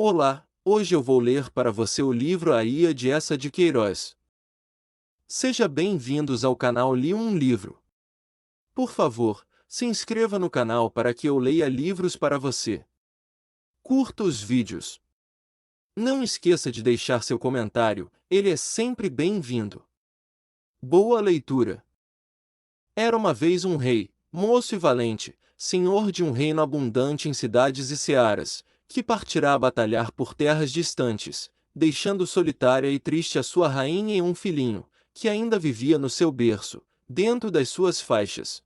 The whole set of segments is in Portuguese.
Olá, hoje eu vou ler para você o livro A Ilha de Eça de Queiroz. Seja bem-vindos ao canal Li um Livro. Por favor, se inscreva no canal para que eu leia livros para você. Curta os vídeos. Não esqueça de deixar seu comentário, ele é sempre bem-vindo. Boa leitura. Era uma vez um rei, moço e valente, senhor de um reino abundante em cidades e searas, que partirá a batalhar por terras distantes, deixando solitária e triste a sua rainha e um filhinho, que ainda vivia no seu berço, dentro das suas faixas.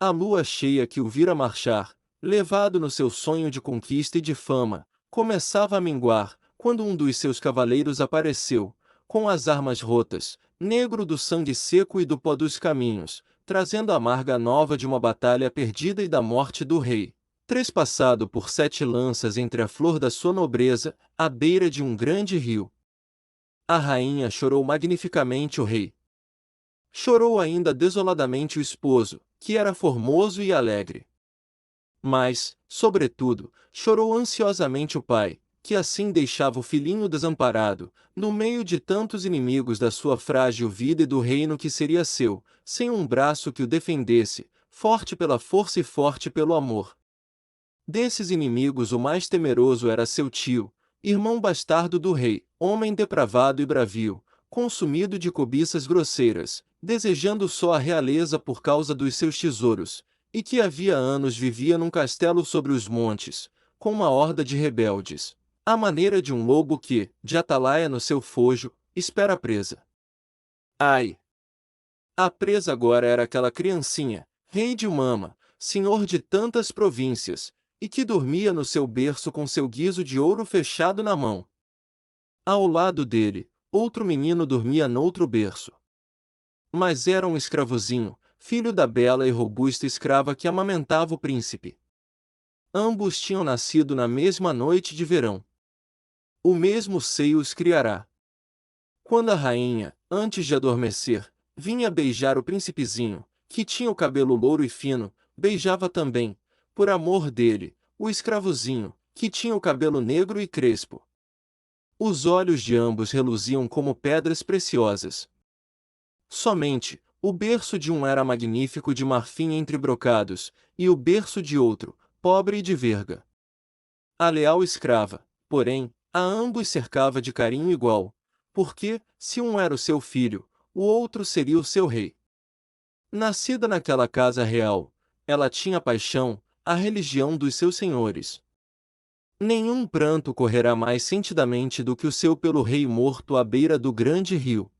A lua cheia que o vira marchar, levado no seu sonho de conquista e de fama, começava a minguar, quando um dos seus cavaleiros apareceu, com as armas rotas, negro do sangue seco e do pó dos caminhos, trazendo a amarga nova de uma batalha perdida e da morte do rei, trespassado por 7 lanças entre a flor da sua nobreza, à beira de um grande rio. A rainha chorou magnificamente o rei. Chorou ainda desoladamente o esposo, que era formoso e alegre. Mas, sobretudo, chorou ansiosamente o pai, que assim deixava o filhinho desamparado, no meio de tantos inimigos da sua frágil vida e do reino que seria seu, sem um braço que o defendesse, forte pela força e forte pelo amor. Desses inimigos o mais temeroso era seu tio, irmão bastardo do rei, homem depravado e bravio, consumido de cobiças grosseiras, desejando só a realeza por causa dos seus tesouros, e que havia anos vivia num castelo sobre os montes, com uma horda de rebeldes, à maneira de um lobo que, de atalaia no seu fojo, espera a presa. Ai! A presa agora era aquela criancinha, rei de Umama, senhor de tantas províncias, e que dormia no seu berço com seu guizo de ouro fechado na mão. Ao lado dele, outro menino dormia noutro berço. Mas era um escravozinho, filho da bela e robusta escrava que amamentava o príncipe. Ambos tinham nascido na mesma noite de verão. O mesmo seio os criará. Quando a rainha, antes de adormecer, vinha beijar o príncipezinho, que tinha o cabelo louro e fino, beijava também, por amor dele, o escravozinho, que tinha o cabelo negro e crespo. Os olhos de ambos reluziam como pedras preciosas. Somente, o berço de um era magnífico de marfim entre brocados, e o berço de outro, pobre e de verga. A leal escrava, porém, a ambos cercava de carinho igual, porque, se um era o seu filho, o outro seria o seu rei. Nascida naquela casa real, ela tinha a paixão, a religião dos seus senhores. Nenhum pranto correrá mais sentidamente do que o seu pelo rei morto à beira do grande rio.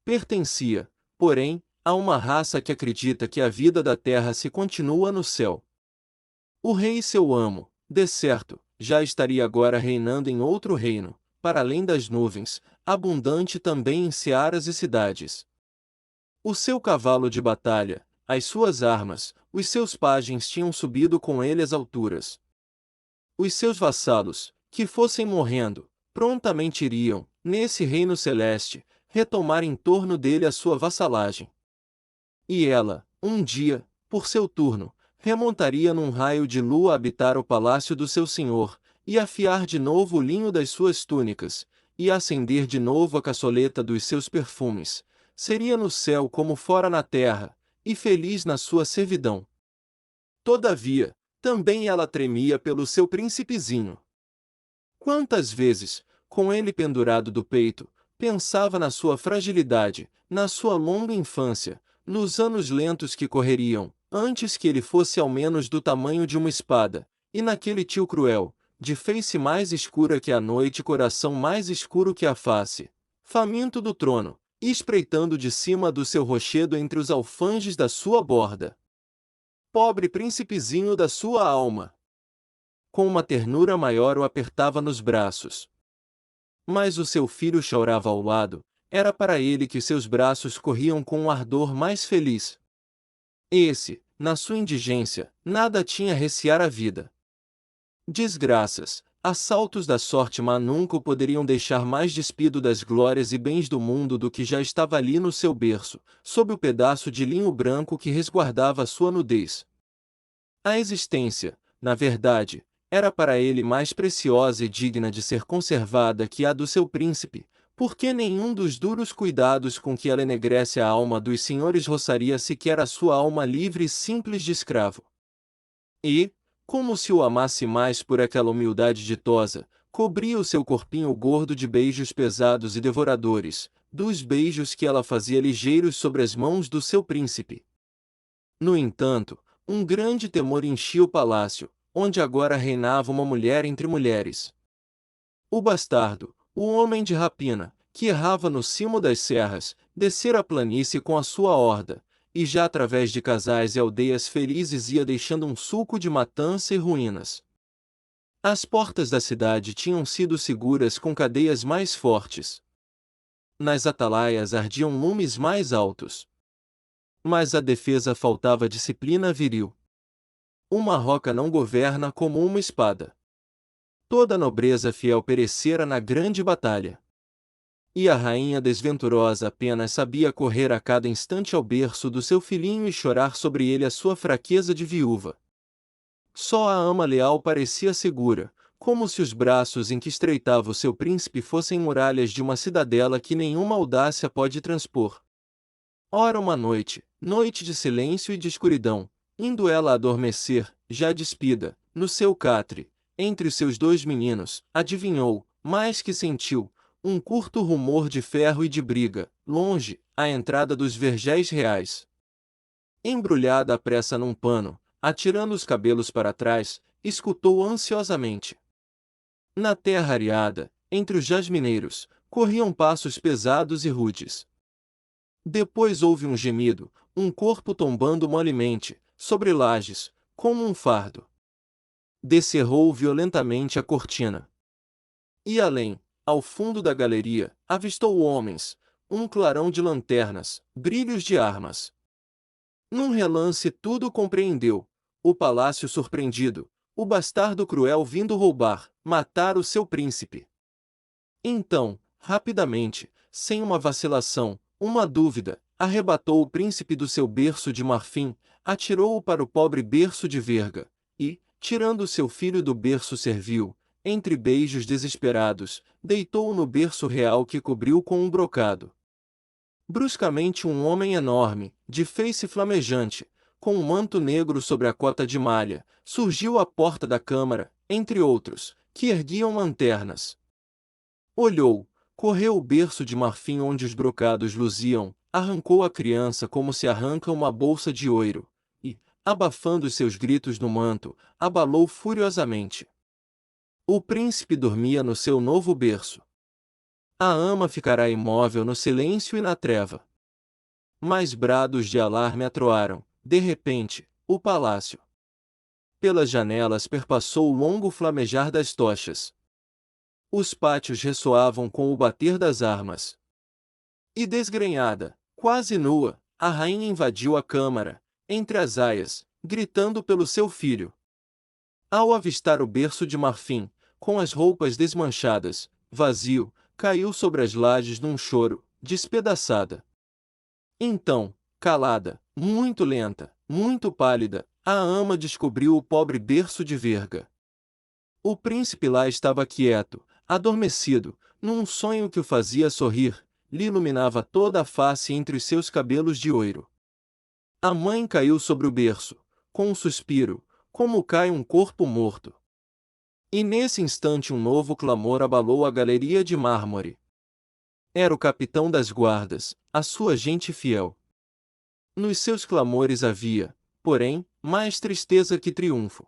Pertencia, porém, a uma raça que acredita que a vida da terra se continua no céu. O rei seu amo, de certo, já estaria agora reinando em outro reino, para além das nuvens, abundante também em searas e cidades. O seu cavalo de batalha, as suas armas, os seus pajens tinham subido com ele às alturas. Os seus vassalos, que fossem morrendo, prontamente iriam, nesse reino celeste, retomar em torno dele a sua vassalagem. E ela, um dia, por seu turno, remontaria num raio de lua a habitar o palácio do seu senhor, e afiar de novo o linho das suas túnicas, e acender de novo a caçoleta dos seus perfumes. Seria no céu como fora na terra, e feliz na sua servidão. Todavia, também ela tremia pelo seu príncipezinho. Quantas vezes, com ele pendurado do peito, pensava na sua fragilidade, na sua longa infância, nos anos lentos que correriam, antes que ele fosse ao menos do tamanho de uma espada, e naquele tio cruel, de face mais escura que a noite e coração mais escuro que a face, faminto do trono, espreitando de cima do seu rochedo entre os alfanjes da sua borda. Pobre príncipezinho da sua alma! Com uma ternura maior o apertava nos braços. Mas o seu filho chorava ao lado, era para ele que seus braços corriam com um ardor mais feliz. Esse, na sua indigência, nada tinha a recear a vida. Desgraças, assaltos da sorte má nunca o poderiam deixar mais despido das glórias e bens do mundo do que já estava ali no seu berço, sob o pedaço de linho branco que resguardava a sua nudez. A existência, na verdade, era para ele mais preciosa e digna de ser conservada que a do seu príncipe, porque nenhum dos duros cuidados com que ela enegrece a alma dos senhores roçaria sequer a sua alma livre e simples de escravo. E, como se o amasse mais por aquela humildade ditosa, cobria o seu corpinho gordo de beijos pesados e devoradores, dos beijos que ela fazia ligeiros sobre as mãos do seu príncipe. No entanto, um grande temor enchia o palácio, onde agora reinava uma mulher entre mulheres. O bastardo, o homem de rapina, que errava no cimo das serras, descera a planície com a sua horda, e já através de casais e aldeias felizes ia deixando um sulco de matança e ruínas. As portas da cidade tinham sido seguras com cadeias mais fortes. Nas atalaias ardiam lumes mais altos. Mas à defesa faltava disciplina viril. Uma roca não governa como uma espada. Toda a nobreza fiel perecera na grande batalha. E a rainha desventurosa apenas sabia correr a cada instante ao berço do seu filhinho e chorar sobre ele a sua fraqueza de viúva. Só a ama leal parecia segura, como se os braços em que estreitava o seu príncipe fossem muralhas de uma cidadela que nenhuma audácia pode transpor. Ora uma noite, noite de silêncio e de escuridão, indo ela adormecer, já despida, no seu catre, entre os seus dois meninos, adivinhou, mais que sentiu, um curto rumor de ferro e de briga, longe, à entrada dos vergéis reais. Embrulhada à pressa num pano, atirando os cabelos para trás, escutou ansiosamente. Na terra areada, entre os jasmineiros, corriam passos pesados e rudes. Depois houve um gemido, um corpo tombando molemente, sobre lajes, como um fardo. Descerrou violentamente a cortina. E além, ao fundo da galeria, avistou homens, um clarão de lanternas, brilhos de armas. Num relance tudo compreendeu, o palácio surpreendido, o bastardo cruel vindo roubar, matar o seu príncipe. Então, rapidamente, sem uma vacilação, uma dúvida, arrebatou o príncipe do seu berço de marfim, atirou-o para o pobre berço de verga, e, tirando seu filho do berço servil, entre beijos desesperados, deitou-o no berço real que cobriu com um brocado. Bruscamente um homem enorme, de feice flamejante, com um manto negro sobre a cota de malha, surgiu à porta da câmara, entre outros, que erguiam lanternas. Olhou, correu o berço de marfim onde os brocados luziam, arrancou a criança como se arranca uma bolsa de ouro, e, abafando os seus gritos no manto, abalou furiosamente. O príncipe dormia no seu novo berço. A ama ficará imóvel no silêncio e na treva. Mas brados de alarme atroaram, de repente, o palácio. Pelas janelas perpassou o longo flamejar das tochas. Os pátios ressoavam com o bater das armas. E desgrenhada, quase nua, a rainha invadiu a câmara, entre as aias, gritando pelo seu filho. Ao avistar o berço de marfim, com as roupas desmanchadas, vazio, caiu sobre as lajes num choro, despedaçada. Então, calada, muito lenta, muito pálida, a ama descobriu o pobre berço de verga. O príncipe lá estava quieto, adormecido, num sonho que o fazia sorrir, lhe iluminava toda a face entre os seus cabelos de ouro. A mãe caiu sobre o berço, com um suspiro, como cai um corpo morto. E nesse instante um novo clamor abalou a galeria de mármore. Era o capitão das guardas, a sua gente fiel. Nos seus clamores havia, porém, mais tristeza que triunfo.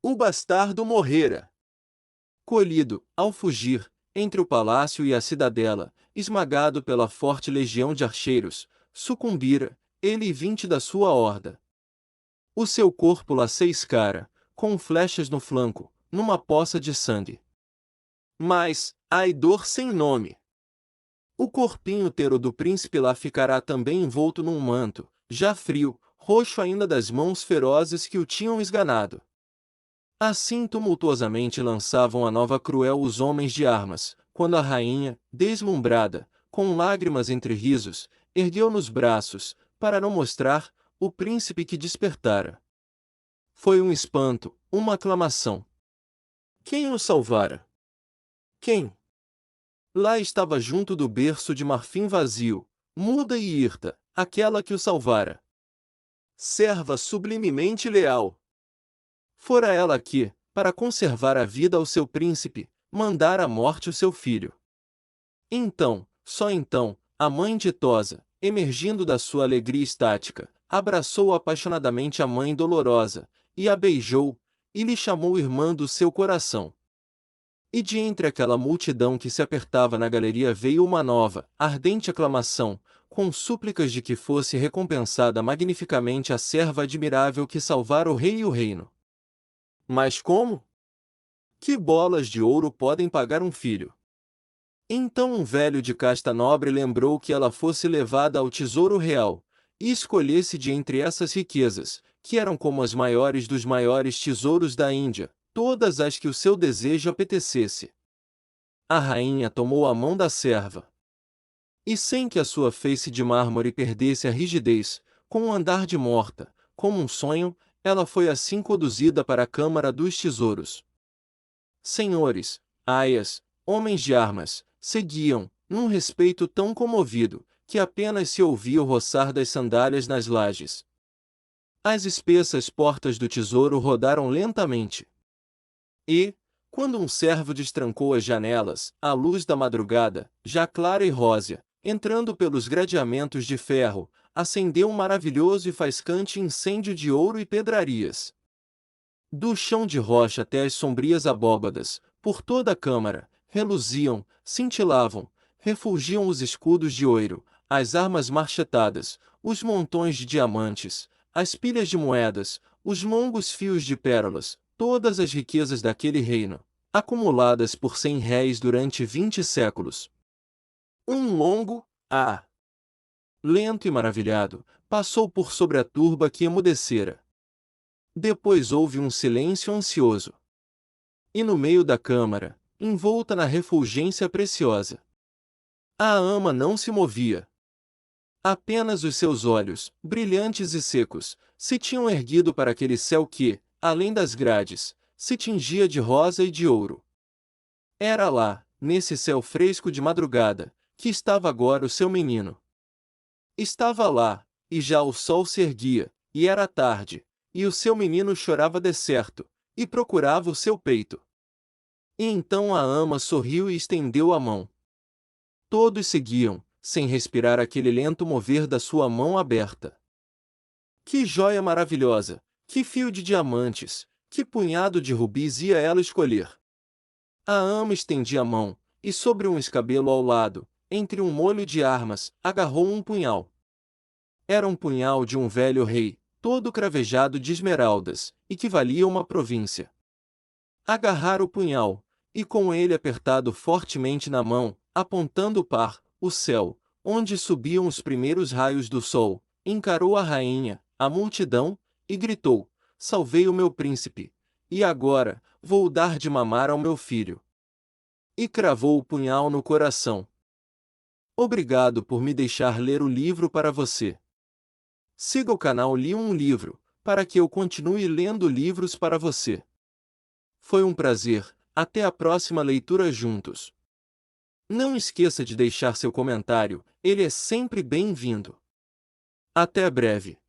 O bastardo morrera. Colhido, ao fugir, entre o palácio e a cidadela, esmagado pela forte legião de archeiros, sucumbira, ele e 20 da sua horda. O seu corpo lá se escara, com flechas no flanco, numa poça de sangue. Mas, ai dor sem nome! O corpinho inteiro do príncipe lá ficará também envolto num manto, já frio, roxo ainda das mãos ferozes que o tinham esganado. Assim tumultuosamente lançavam a nova cruel os homens de armas, quando a rainha, deslumbrada, com lágrimas entre risos, ergueu nos braços, para não mostrar, o príncipe que despertara. Foi um espanto, uma aclamação. Quem o salvara? Quem? Lá estava junto do berço de marfim vazio, muda e hirta, aquela que o salvara. Serva sublimemente leal. Fora ela que, para conservar a vida ao seu príncipe, mandara à morte o seu filho. Então, só então, a mãe ditosa, emergindo da sua alegria estática, abraçou apaixonadamente a mãe dolorosa, e a beijou, e lhe chamou irmã do seu coração. E de entre aquela multidão que se apertava na galeria veio uma nova, ardente aclamação, com súplicas de que fosse recompensada magnificamente a serva admirável que salvara o rei e o reino. Mas como? Que bolas de ouro podem pagar um filho? Então um velho de casta nobre lembrou que ela fosse levada ao tesouro real, e escolhesse de entre essas riquezas, que eram como as maiores dos maiores tesouros da Índia, todas as que o seu desejo apetecesse. A rainha tomou a mão da serva. E sem que a sua face de mármore perdesse a rigidez, com um andar de morta, como um sonho, ela foi assim conduzida para a câmara dos tesouros. Senhores, aias, homens de armas, seguiam, num respeito tão comovido, que apenas se ouvia o roçar das sandálias nas lajes. As espessas portas do tesouro rodaram lentamente. E, quando um servo destrancou as janelas, à luz da madrugada, já clara e rósea, entrando pelos gradeamentos de ferro, acendeu um maravilhoso e faiscante incêndio de ouro e pedrarias. Do chão de rocha até as sombrias abóbadas, por toda a câmara, reluziam, cintilavam, refulgiam os escudos de ouro, as armas marchetadas, os montões de diamantes, as pilhas de moedas, os longos fios de pérolas, todas as riquezas daquele reino, acumuladas por 100 réis durante 20 séculos. Um longo, lento e maravilhado, passou por sobre a turba que emudecera. Depois houve um silêncio ansioso. E no meio da câmara, envolta na refulgência preciosa, a ama não se movia. Apenas os seus olhos, brilhantes e secos, se tinham erguido para aquele céu que, além das grades, se tingia de rosa e de ouro. Era lá, nesse céu fresco de madrugada, que estava agora o seu menino. Estava lá, e já o sol se erguia, e era tarde, e o seu menino chorava decerto, e procurava o seu peito. E então a ama sorriu e estendeu a mão. Todos seguiam, sem respirar aquele lento mover da sua mão aberta. Que joia maravilhosa! Que fio de diamantes! Que punhado de rubis ia ela escolher! A ama estendia a mão, e sobre um escabelo ao lado, entre um molho de armas, agarrou um punhal. Era um punhal de um velho rei, todo cravejado de esmeraldas, e que valia uma província. Agarrara o punhal, e com ele apertado fortemente na mão, apontando para o céu, onde subiam os primeiros raios do sol, encarou a rainha, a multidão, e gritou: Salvei o meu príncipe, e agora, vou dar de mamar ao meu filho. E cravou o punhal no coração. Obrigado por me deixar ler o livro para você. Siga o canal Li um Livro, para que eu continue lendo livros para você. Foi um prazer, até a próxima leitura juntos. Não esqueça de deixar seu comentário, ele é sempre bem-vindo. Até breve.